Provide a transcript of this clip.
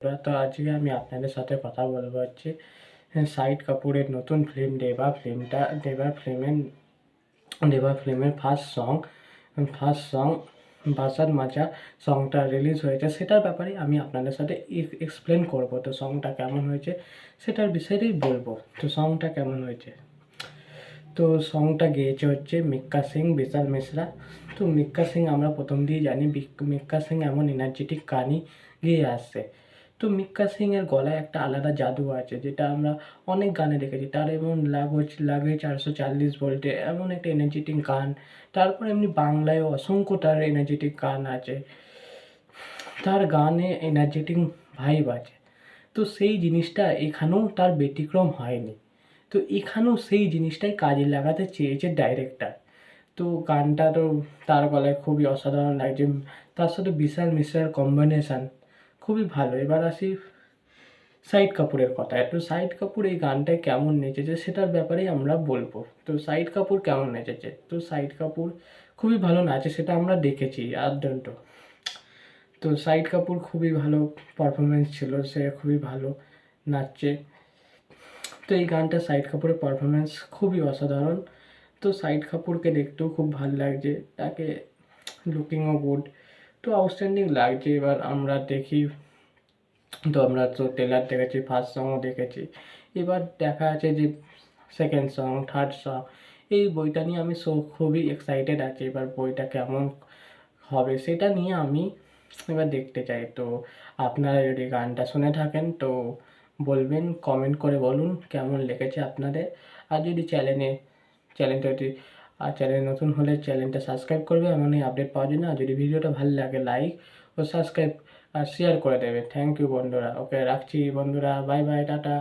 তো আজকে আমি আপনাদের সাথে কথা বলবো হচ্ছে শাহিদ কাপুরের নতুন ফিল্ম দেবা ফিল্মের ফার্স্ট সং বাসার মাজা সংটা রিলিজ হয়েছে, সেটার ব্যাপারে আমি আপনাদের সাথে এক্সপ্লেন করব। তো সংটা কেমন হয়েছে সেটার বিষয়েই বলবো। তো সংটা কেমন হয়েছে, তো সংটা গেয়েছে হচ্ছে মিক্কা সিং, বিশাল মিশ্রা। তো মিক্কা সিং আমরা প্রথম দিয়ে জানি, মিক্কা সিং এমন এনার্জেটিক গানই গেয়ে আসছে। তো মিক্কা সিংয়ের গলায় একটা আলাদা জাদু আছে, যেটা আমরা অনেক গানে দেখেছি। তার এমন লাগে 440 ভোল্টে এমন একটা এনার্জেটিক গান। তারপর এমনি বাংলায় অসংখ্য তার এনার্জেটিক গান আছে, তার গানে এনার্জেটিক ভাইব আছে। তো সেই জিনিসটা এখানেও তার ব্যতিক্রম হয়নি। তো এখানেও সেই জিনিসটাই কাজে লাগাতে চেয়েছে ডাইরেক্টর। তো গানটা তো তার গলায় খুবই অসাধারণ লাগছে, তার সাথে বিশাল মিশ্রার কম্বিনেশান খুবই ভালো। এবার আসি শাহিদ কাপুরের কথায়। তো শাহিদ কাপুর এই গানটায় কেমন নেচেছে সেটার ব্যাপারেই আমরা বলবো। তো শাহিদ কাপুর কেমন নেচেছে, তো শাহিদ কাপুর খুবই ভালো নাচে, সেটা আমরা দেখেছি আদ্যন্ত। তো শাহিদ কাপুর খুবই ভালো পারফরমেন্স ছিল, সে খুবই ভালো নাচছে। তো এই গানটা শাহিদ কাপুরের পারফরমেন্স খুবই অসাধারণ। তো শাহিদ কাপুরকে দেখতেও খুব ভালো লাগছে, তাকে লুকিংও গুড। তো আউটস্ট্যান্ডিং লাগছে। এবার আমরা দেখি, তো আমরা তো ট্রেলার দেখেছি, ফার্স্ট সংও দেখেছি। এবার দেখা আছে যে সেকেন্ড সং, থার্ড সং, এই বইটা নিয়ে আমি খুবই এক্সাইটেড আছি। এবার বইটা কেমন হবে সেটা নিয়ে আমি এবার দেখতে চাই। তো আপনারা যদি গানটা শুনে থাকেন তো বলবেন, কমেন্ট করে বলুন কেমন লেগেছে আপনাদের। আর যদি চ্যানেল নতুন হলে চ্যানেলটা সাবস্ক্রাইব করবে এমন আপডেট পাওয়ার জন্য। আর যদি ভিডিওটা ভালো লাগে লাইক ও সাবস্ক্রাইব আর শেয়ার করে দেবে। থ্যাংক ইউ বন্ধুরা। ওকে, রাখছি বন্ধুরা, বাই বাই, টাটা।